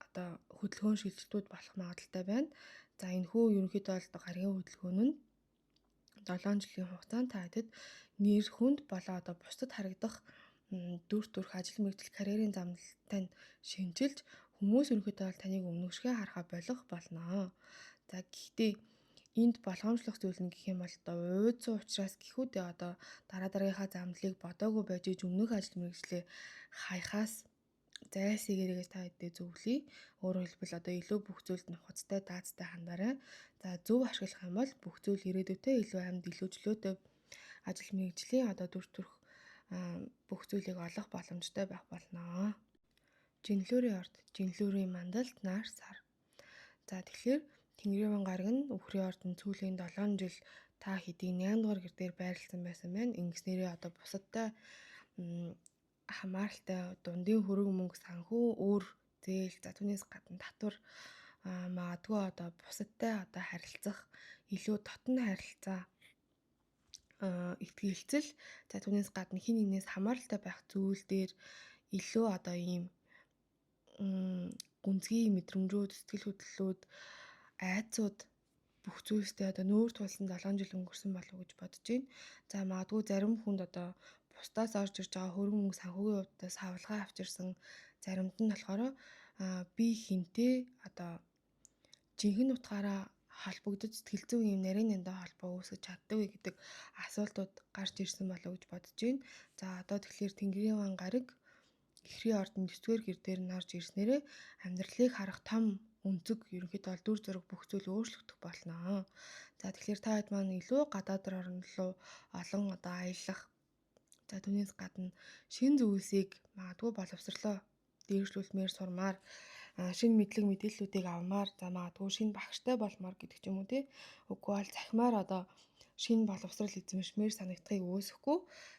одоо хөдөлгөөн шилжилтүүд болох магадaltaй байна. За энэ хүү ерөнхийдөө бол гарагийн хөдөлгөөн нь 7 жилийн хугацаанд та хэдэд нэр хүнд болоо одоо бусдад харагдах дүр төрх ажил мэргэжил карьерийн замналтай нь шинжилж хүмүүс ерөнхийдөө бол таныг өмнөшгөө харахаа болох болно. За гэхдээ энд болгоомжлох зүйл нь гэх юм бол одоо уйдсан учраас гэхүүдээ одоо дараагийнхаа замдлыг бодоогүй байж иж өмнөх ажил мэргэжлээ хаяхаас зайлсхийгээрэй гэж та хэдий зөвлөе. Өөрөөр хэлбэл одоо илүү бүх зүйлд нухацтай даацтай хандаарай. За зөв ашиглах юм бол бүх зүйл ирээдүйдээ илүү амьд илүү чөлөөтэй ажил мэргэжлийн одоо дүр төрх бүх зүйлийг олох боломжтой байх болно. Жинлүүрийн орд, жинлүүрийн мандалд нар сар. За тэгэхээр Тэнгэрийн гараг нь Үхрийн ордонд сүүлийн 7 жил та хэдийн 8 дугаар гэр дээр байрласан байсан байна. Ингэснээрээ одоо бусадтай хамааралтай дундын хөрөг мөнгө санхүү өөр зээл за түүнээс гадна татвар магадгүй одоо бусадтай одоо харилцах илүү дотн харилцаа итгэлцэл за түүнээс гадна хин нэгнээс хамааралтай байх зүйл дээр илүү одоо ийм гүнзгий мэдрэмжүүд сэтгэл хөдлөлүүд айцууд бүх зүйлстэй одоо нүүр тулсан 7 жил өнгөрсөн болов уу гэж бодож байна. За магадгүй зарим хүнд одоо бусдаас орж ирж байгаа хөрөнгө мөнгө санхүүгийн хувьд савлгаа авчирсан заримд нь болохоор би хинтээ одоо жинхэнэ утгаараа холбогдож сэтгэл зүйн юм нарийн нандаа холбоо үүсгэж чаддаг вэ гэдэг асуултууд гарч ирсэн болов уу гэж бодож байна. За одоо тэгэхээр Тэнгэрийн гараг Эхрийн ордонд 9-р гэр дээр нь орж ирснээрээ амьдралыг харах том өнцөг ерөнхийдөө бол дүр зураг бүх зүйл өөрчлөгдөх болно. За тэгэхээр та хэд маань илүү гадаад орн руу олон одоо аялах за түүнээс гадна шин зүйлсийг магадгүй боловсрлоо дээшлүүлмээр сурмаар шинэ мэдлэг мэдээллүүдийг авмаар за магадгүй шинэ багштай болмоор гэдэг ч юм уу тий. Үгүй бол захимаар одоо шинэ боловсрал эзэмшмээр санагдахыг үүсэхгүй.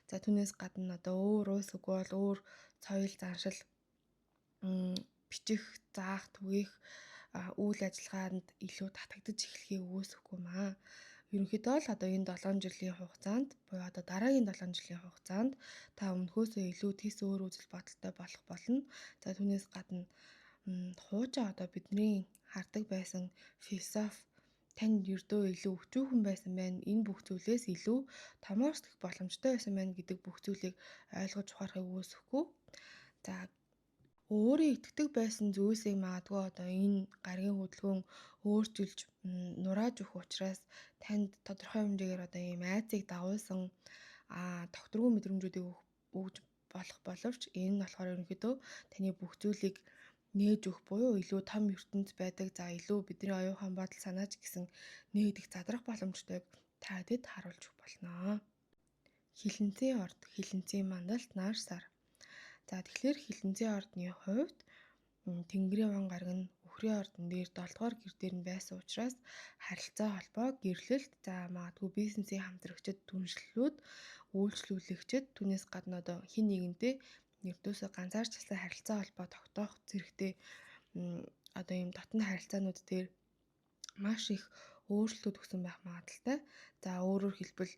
За түүнээс гадна одоо өөр улс үгүй бол өөр соёл заншил бичих заах түгээх үйл ажиллагаанд илүү татагдж эхлэхийг үүсэхгүй маа. Ерөнхийдөө л одоо энэ 7 жилийн хугацаанд буюу одоо дараагийн 7 жилийн хугацаанд та өмнөхөөсөө илүү тис өөр үзэл бодолтой болох болно. За түүнээс гадна хуучаа одоо бидний хардаг байсан философи танд ердөө илүү өчүүхэн байсан байна. Энэ бүх зүйлээс илүү томоор сэтгэх боломжтой байсан байна гэдэг бүх зүйлийг ойлгож ухаарахыг үүсэхгүй. За өөрийн итгэдэг байсан зүйлсийг магадгүй одоо энэ гаргийн хөдөлгөөн өөрчилж нурааж өгөх учраас танд тодорхой хэмжээгээр одоо ийм айцыг дагуулсан тогтворгүй мэдрэмжүүдийг өгж болох боловч энэ нь болохоор ерөнхийдөө таны бүх зүйлийг нээж өгөх буюу илүү том ертөнц байдаг за илүү бидний оюухан бодол санаач гэсэн нээгдэх задрах боломжтойг та хэдэд харуулж өгөх болно. Хилэнцгийн орд, хилэнцгийн мандалд нар сар. За тэгэхээр хилэнцгийн ордны хувьд Тэнгэрийн гараг нь Үхрийн ордон дээр 7 дугаар гэр дээр нь байсан учраас харилцаа холбоо, гэрлэлт, за магадгүй бизнесийн хамтрагчид, түншлэлүүд, үйлчлүүлэгчид түүнээс гадна одоо хин нэгэнтэй нэгдөөсөө ганцаарчлсан харилцаа холбоо тогтоох зэрэгтэй одоо ийм дотны харилцаанууд дээр маш их өөрчлөлтүүд өгсөн байх магадaltaй. За өөрөөр хэлбэл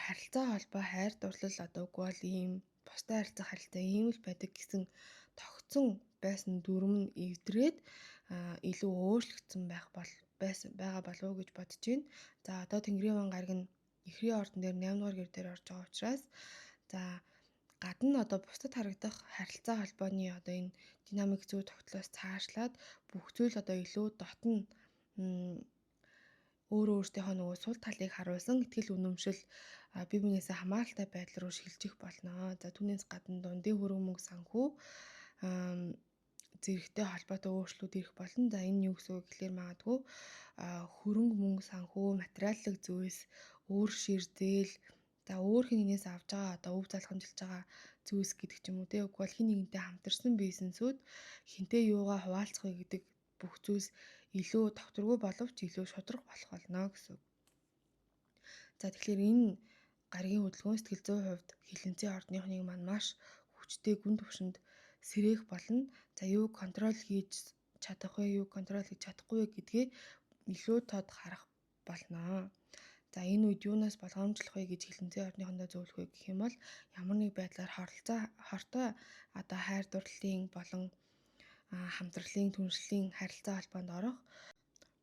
харилцаа холбоо хайр дурлал одоо үгүй бол ийм бусдад харилцах харилцаа ийм л байдаг гэсэн тогтсон байсан дүрм нь эвдрээд илүү өөрчлөгдсөн байгаа болов уу гэж бодож байна. За одоо Тэнгэрийн гараг нь Эхрийн ордон дээр 8 дугаар гэр дээр орж байгаа учраас за гадна одоо бусдад харагдах харилцаа холбооны одоо энэ динамик зүй тогтлоос цаашлаад бүх зүйл одоо илүү дотн өөртөөхөө нөгөө сул талыг харуулсан итгэл үнэмшил бие биенээсээ хамааралтай байдал руу шилжих болно. За түүнээс гадна дундын хөрөнгө мөнгө санхүү зэрэгтэй холбоотой өөрчлөлүүд ирэх болно. За энэ юу гэсэн үг гэхээр магадгүй хөрөнгө мөнгө санхүү, материаллык зүйлс, өөр шир зээл, за өөр хин нэгнээс авж байгаа одоо өв залхамжилж байгаа зүйлс гэдэг ч юм уу те. Үгүй бол хин нэгнтэй хамтарсан бизнесүүд хинтээ юугаа хуваалцах вэ гэдэг бүх зүйлс илүү тогтворгүй боловч илүү шудраг болох болно гэсэн үг. За тэгэхээр энэ гаргийн хөдөлгөөн сэтгэл зүйн хувьд хилэнцгийн ордныхныг маань маш хүчтэй гүн түвшинд сэрээх болно. За юу контрол хийж чадах вэ, юу контрол хийж чадахгүй вэ гэдгээ илүү тод харах болно. За энэ үед юунаас болгоомжлох вэ гэж хилэнцгийн ордныхондоо зөвлөх вэ гэх юм бол ямар нэг байдлаар хортой одоо хайр дурлалын болон хамтралын түншлэлийн харилцаа холбоонд орох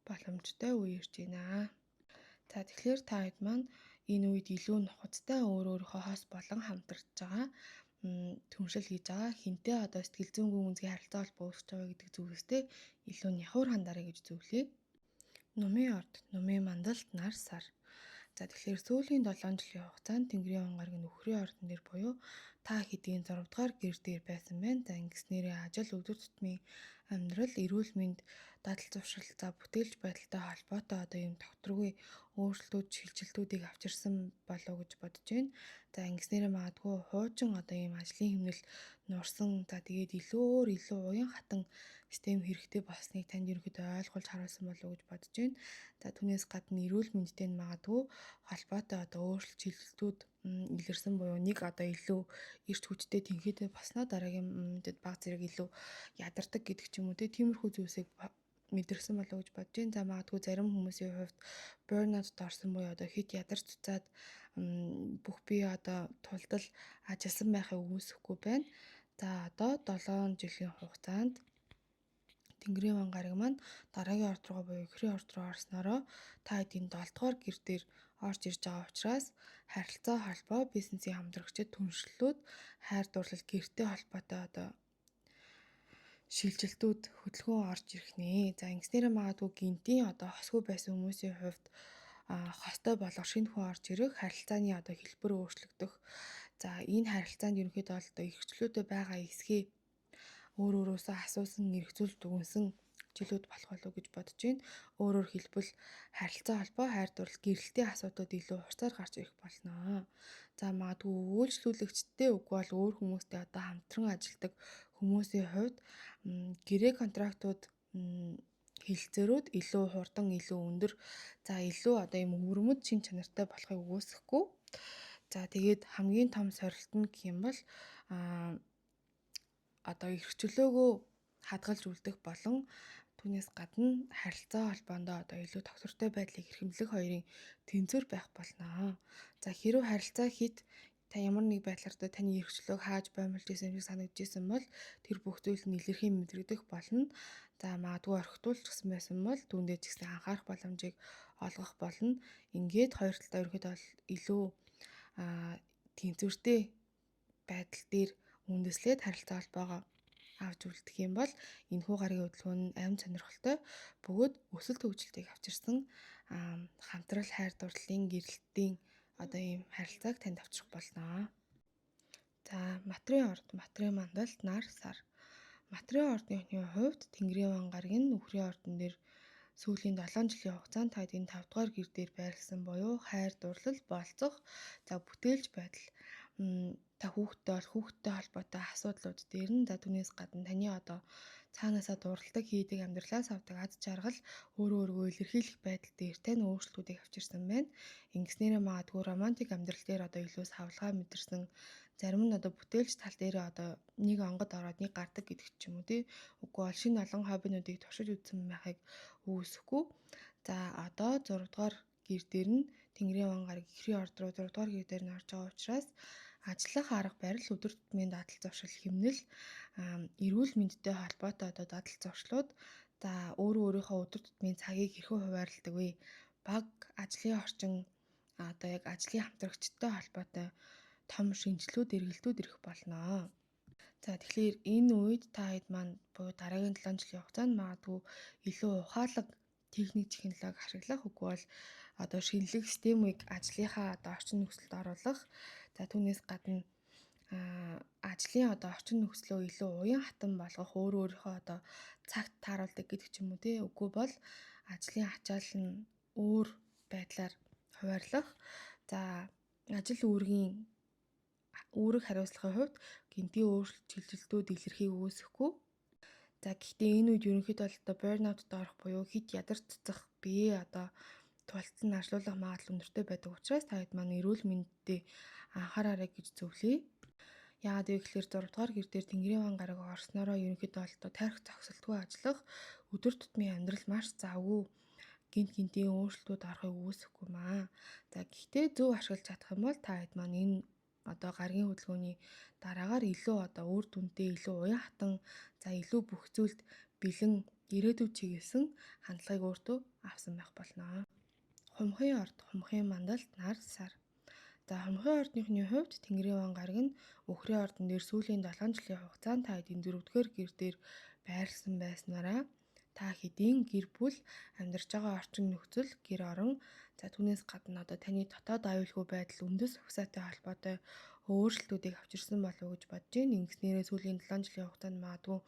боломжтой үе ирж байна. За тэгэхээр та хэд маань энэ үед илүү нухацтай өөрийнхөө хос болон хамтарч байгаа түншил хийж байгаа хинтээ одоо сэтгэл зүйн гүн гүнзгий харилцаа холбоо үүсгэж байгаа гэдэг зүйлстэй илүү няхуур хандаарай гэж зөвлөе. Нумын орд, нумын мандалд нар сар. За тэгэхээр сүүлийн 7 жилийн хугацаанд Тэнгэрийн ван гарагийн нөхрийн ордон дээр буюу та хэдийн 6 дугаар гэр дээр байсан байна. За ингэснээрээ ажил, өдөр тутмын амьдрал, эрүүл мэнд, дадал зуршил, за бүтээлч байдалтай холбоотой одоо юм тогтворгүй өөрчлөлтүүд, шилжилтүүдийг авчирсан болов уу гэж бодож байна. За ингэснээрээ магадгүй хуучин одоо ийм ажлын хэмнэл нуурсан, за тэгээд илүү уян хатан систем хэрэгтэй болсныг танд ерөнхийдөө ойлгуулж харуулсан болов уу гэж бодож байна. За түүнээс гадна эрүүл мэндтэй магадгүй холбоотой одоо өөрчлөлт шилжилтүүд илэрсэн буюу нэг одоо илүү эрт хүчтэй тэнхээтэй болсноо дараагийн мөндөд баг зэрэг илүү ядардаг гэдэг ч юм уу тиймэрхүү зүйлсийг мэдэрсэн болов уу гэж бодож байна. За магадгүй зарим хүмүүсийн хувьд burnout-д орсон буюу одоо хит ядарч цуцаад бүх бие одоо тулдал ажилласан байхыг үүсэхгүй байна. За одоо 7 жилийн хугацаанд Тэнгэрийн ван гараг маань дараагийн орд руу буюу ихрийн орд руу орсноороо та хэдийн 7 дугаар гэр дээр орж ирж байгаа учраас харилцаа холбоо, бизнесийн хамтрагчид, түншлэлүүд, хайр дурлал, гэртэй холбоотой одоо шилжилтүүд хөдөлгөөн орж ирэх нэ. За ингэснээр магадгүй гинтийн одоо хосгүй байсан хүмүүсийн хувьд хостой болох шинэ хүн орж ирэх, харилцааны одоо хэлбэр өөрчлөгдөх. За энэ харилцаанд ерөнхийдөө одоо эрхчлөөтэй байгаа эсхийг өөр өөрөөсөө асуусан, эргцүүлж дүгнсэн жилүүд болох болов уу гэж бодож байна. Өөрөөр хэлбэл харилцаа холбоо, хайр дурлал, гэрэлтийн асуудууд илүү хурцаар гарч ирэх болно. За магадгүй үйлчлүүлэгчтэй үгүй бол өөр хүмүүстэй одоо хамтран ажилладаг хүмүүсийн хувьд гэрээ контрактууд хилцээрүүд илүү хурдан, илүү өндөр, за илүү одоо юм өвөрмөд шин чанартай болохыг үүсэхгүй. За тэгээд хамгийн том сорилт нь гэх юм бол одоо эрхчлөөгөө хадгалж үлдэх болон түүнээс гадна харилцаа холбоондоо одоо илүү тогтвортой байдлыг эрхэмлэх хоёрын тэнцвэр байх болно. За хэрвээ харилцаа хит та ямар нэг байдлаар таны эрхчлөөг хааж боомлж исэн шиг санагдажсэн бол тэр бүх зүйл нь илэрхий мэдрэгдэх болно. За магадгүй орхитуулчихсан байсан бол түүндээ ч гэсэн анхаарах боломжийг олгох болно. Ингээд хоёр талдаа ерөөхдөө илүү тэнцвэртэй байдал дээр үндэслээд харилцаа холбоогоо авч үлдэх юм бол энэхүү гарагийн хөдөлгөөн нь амин сонирхолтой бөгөөд өсөлт хөгжилтийг авчирсан хамтрал хайр дурлалын гэрэлтийн одоо ийм харилцааг танд авчрах болно. За материйн орд, материйн мандалд нар сар. Материйн ордны хувьд Тэнгэрийн ван гарагийн нөхрийн ордон дээр сүүлийн 7 жилийн хугацаанд та энэ 5 дугаар гэр дээр байрласан буюу хайр дурлал, болцох, за бүтээлч байдал та хүүхдтэй холбоотой асуудлууд дээр нь за түүнээс гадна таны одоо цаанаасаа дурладаг хийдэг амьдралаас авдаг аз жаргал өөрийгөө илэрхийлэх байдал дээр тань өөрчлөлтүүдийг авчирсан байна. Ингэснээр магадгүй романтик амьдрал дээр одоо илүү савлгаа мэдэрсэн, зарим нь одоо бүтээлч тал дээр одоо нэг онгод ороод нэг гардаг гэдэг ч юм уу тий. Үгүй бол шинэ олон хоббинуудыг туршиж үзсэн байхыг үүсэхгүй. За одоо 6 дугаар гэр дээр нь Тэнгэрийн ван гараг ихрийн орд руу 6 дугаар гэр дээр нь орж байгаа учраас ажиллах арга барил, өдөр тутмын дадал зуршил, хэмнэл, эрүүл мэндтэй холбоотой одоо дадал зуршлууд, за өөрийнхөө өдөр тутмын цагийг хэрхэн хуваарлдаг вэ? Баг ажлын орчин одоо яг ажлын хамтрагчтай холбоотой том шинжилгүүд, эргэлтүүд ирэх болно. За тэгэхээр энэ үед та хэд маань буюу дараагийн 7 жилийн хугацаанд магадгүй илүү ухаалаг техник технологи ашиглах, үгүй бол одоо шинэлэг системийг ажлынхаа одоо орчин нөхцөлд оруулах, за түүнээс гадна ажлын одоо орчин нөхцлөө илүү уян хатан болгох, өөрийнхөө одоо цагт тааруулдаг гэдэг ч юм уу тий. Үгүй бол ажлын ачаал нь өөр байдлаар хуваарлах. За ажил үүрэг хариуцлагын хувьд гинтийн өөрчлөлт шилжилтүүд илэрхийг үүсэхгүй. За гэхдээ энэ үед ерөнхийдөө одоо burnout-д орох буюу хит ядарч цуцах бие одоо тултал ажилуулах магадлал өндөртэй байдаг учраас та хэд маань эрүүл мэндэд анхаараарай гэж зөвлөе. Яагаад вэ гэхээр 6 дугаар гэр дээр Тэнгэрийн ван гараг орсноороо ерөнхийдөө одоо тарих зогсолтгүй ажиллах, өдөр тутмын амьдрал маш завгүй гинтийн өөрчлөлтүүд орохыг үүсэхгүй маа. За гэхдээ зөв ашиглаж чадах юм бол та хэд маань энэ одоо гаргийн хөдөлгөөний дараагаар илүү одоо үр дүнтэй, илүү уян хатан, за илүү бүх зүйлд бэлэн ирээдүйд чиглэсэн хандлагыг өөртөө авсан байх болно. Хумхын орд, хумхын мандалд нар сар. За хумхын ордныхны хувьд Тэнгэрийн ван гараг нь өхрийн ордон дээр сүүлийн 7 жилийн хугацаанд та эдийн 4-р гэр дээр байрласан байснараа та хэдийн гэр бүл, амьдарч байгаа орчин нөхцөл, гэр орон, за түүнээс гадна одоо таны дотоод аюулгүй байдал үндэс угсаатай холбоотой өөрчлөлтүүдийг авчирсан болов уу гэж бодож байна. Ингэснээрээ сүүлийн 7 жилийн хугацаанд магадгүй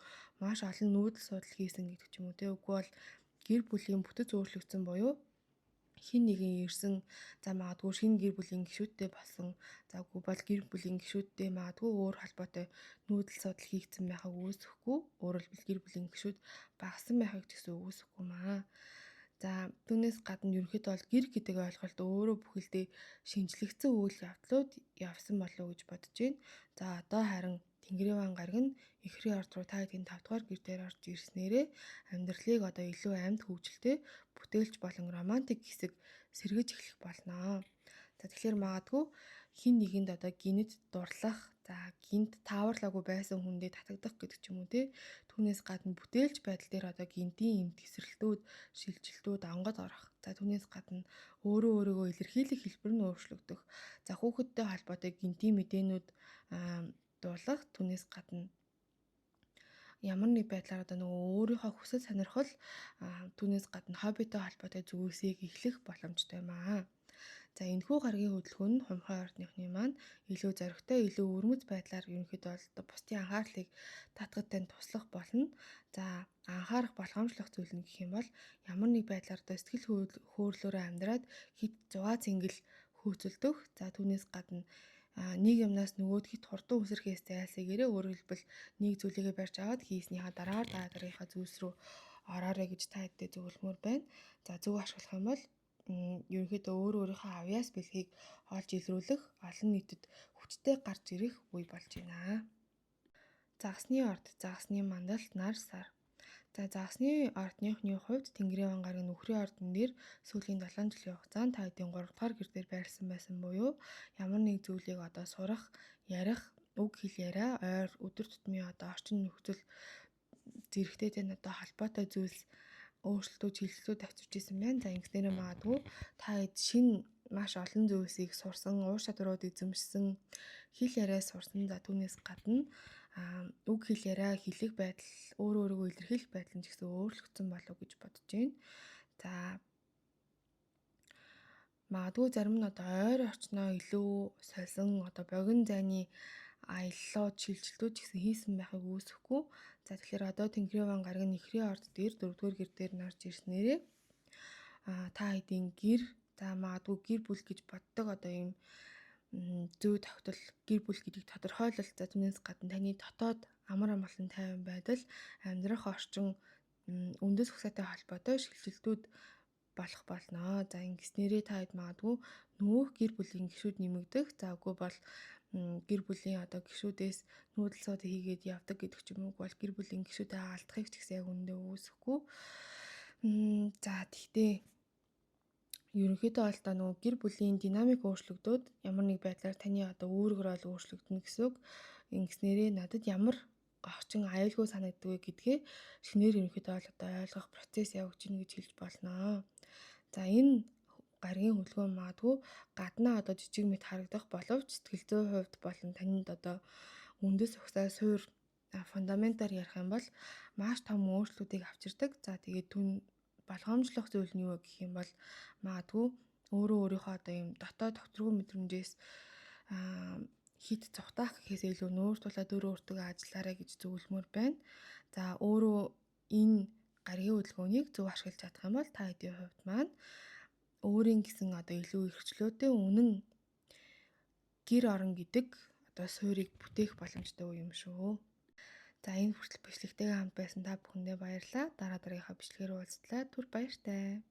маш олон нүүдэл судал хийсэн гэдэг ч юм уу те. Үгүй бол гэр бүлийн бүтэц өөрчлөгдсөн буюу хин нэгэн ирсэн, за магадгүй шинэ гэр бүлийн гишүүдтэй болсон, за үгүй бол гэр бүлийн гишүүдтэй магадгүй өөр холбоотой нүүдэл судал хийгдсэн байхаг үүсэхгүй, өөрөөр хэлбэл гэр бүлийн гишүүд багассан байхаг ч гэсэн үүсэхгүй маа. За түүнээс гадна ерөнхийдөө бол гэр гэдэг ойлголт өөрөө бүхэлдээ шинжлэгдсэн үйл явдлууд явсан болов уу гэж бодож байна. За одоо харин Тэнгэрийн ван гараг нь эхрийн орд руу та хэдийн 5 дугаар гэр дээр орж ирснээрээ амьдралыг одоо илүү амьд хөгжилтэй бүтээлч болон романтик хэсэг сэргэж эхлэх болно. За тэгэхээр магадгүй хин нэгэнд одоо гинэд дурлах, за гинт тааварлаагүй байсан хүндээ татагдах гэдэг ч юм уу те. Түүнээс гадна бүтээлч байдал дээр одоо гинтийн эм тесрэлтүүд, шилжилтүүд онгод орох. За түүнээс гадна өөрийгөө илэрхийлэх хэлбэр нь өөрчлөгдөх. За хүүхэдтэй холбоотой гинтийн мэдээнүүд дуулах. Түүнээс гадна ямар нэг байдлаар одоо нөгөө өөрийнхөө хүсэл сонирхол түүнээс гадна хоббитой холбоотой зүйлсийг эхлэх боломжтой маа. За энэхүү гарагийн хөдөлгөөн нь Хумхай ордныхны маань илүү зоригтой, илүү өрмөц байдлаар ерөнхийдөө бол бусдын анхаарлыг татахад тань туслах болно. За анхаарах болгоомжлох зүйл нь гэх юм бол ямар нэг байдлаар сэтгэл хөдлөлөөрөө амьдраад хит зугаа цэнгэл хөөцөлдөх. За түүнээс гадна нэг юмнаас нөгөөдхөд хурдан үсрэхээс зайлсхийгээрээ өөрөөр хэлбэл нэг зүйлийгээ барьж аваад хийснийхаа дараагийнхаа зүйлс рүү ороорой гэж та хэдтэй зөвлөмөр байна. За зөв ашиглах юм бол ерөнхийдөө өөрийнхөө авьяас бэлгийг олж илрүүлэх, олон нийтэд хүчтэй гарч ирэх үе болж байна. Загасны орд, загасны мандалт, нар сар. За загасны ордныхны хувьд Тэнгэрийн ван гарагийн нөхрийн ордон дээр сүүлийн 7 жилийн хугацаанд та хэдийн 3 дугаар гэр дээр байрласан байсан буюу ямар нэг зүйлийг одоо сурах, ярих, үг хэл яриа, ойр өдөр тутмын одоо орчин нөхцөл зэрэгтэй тань одоо холбоотой зүйлс өөрчлөлтүүд хилэлцүүд авчирч исэн байна. За ингэснээр магадгүй та хэд шинэ маш олон зүйлсийг сурсан, уур чадварууд эзэмшсэн, хэл яриа сурсан. За түүнээс гадна үг хэл яриа хэлэх байдал, өөрийгөө илэрхийлэх байдал нь ч гэсэн өөрчлөгдсөн болов гэж бодож байна. За магадгүй зарим нь одоо ойр орчноо илүү сольсон, одоо богино зайны аяллууд, шилжилтүүд ч гэсэн хийсэн байхыг үүсэхгүй. За тэгэхээр одоо Тэнгэрийн ван гарагийн эхрийн орд дээр 4-р гэр дээр нарж ирснээрээ та хэдийн гэр, за магадгүй гэр бүл гэж боддог одоо ийм зүй тогтол, гэр бүл гэдгийг тодорхойлол, за түүнээс гадна таны дотоод амар амгалан тайван байдал, амьдрах орчин, үндэс угсаатай холбоотой шилжилтүүд болох болно. За ингэснээрээ та хэд магадгүй нөөх гэр бүлийн гишүүд нэмэгдэх, за үгүй бол гэр бүлийн одоо гишүүдээс нүүдэл судал хийгээд явдаг гэдэг ч юм уу, бол гэр бүлийн гишүүдэд алдахыг ч гэсэн яг үндэ үүсэхгүй. За тэгтээ ерөнхийдөө бол та нөгөө гэр бүлийн динамик өөрчлөгдөөд ямар нэг байдлаар таны одоо үүрэгэр ол өөрчлөгдөнө гэсэн үг. Ингэснээрээ надад ямар орчин аюулгүй санагддаг гэдгээ шинээр ерөнхийдөө бол одоо ойлгох процесс явагдаж гин гэж хэлж болно. За энэ гарагийн хөдөлгөөн магадгүй гаднаа одоо жижиг мэт харагдах боловч сэтгэл зүйн хувьд болон танид одоо үндэс угсаа суур фундаментаар ярих юм бол маш том өөрчлөлтүүдийг авчирдаг. За тэгээд түн болгоомжлох зүйл нь юу вэ гэх юм бол магадгүй өөрийнхөө одоо юм дотоод докторгүй мэдрэмжээс хит цухтаах гэхээс илүү нүүртулаад дөр өөртөө ажиллаарай гэж зөвлөмөр байна. За өөрөө энэ гарагийн хөдөлгөөнийг зөв ашиглаж чадах юм бол та хэдийн хувьд маань өөрийн гэсэн одоо илүү эрхчлөөтэй үнэн гэр орон гэдэг одоо суурийг бүтээх боломжтой юм шүү. За энэ хүртэл бичлэгтэйгээ хамт байсан та бүхэндээ баярлалаа. Дараа дараагийнхаа бичлэгээр уулзтлаа. Түр баяртай.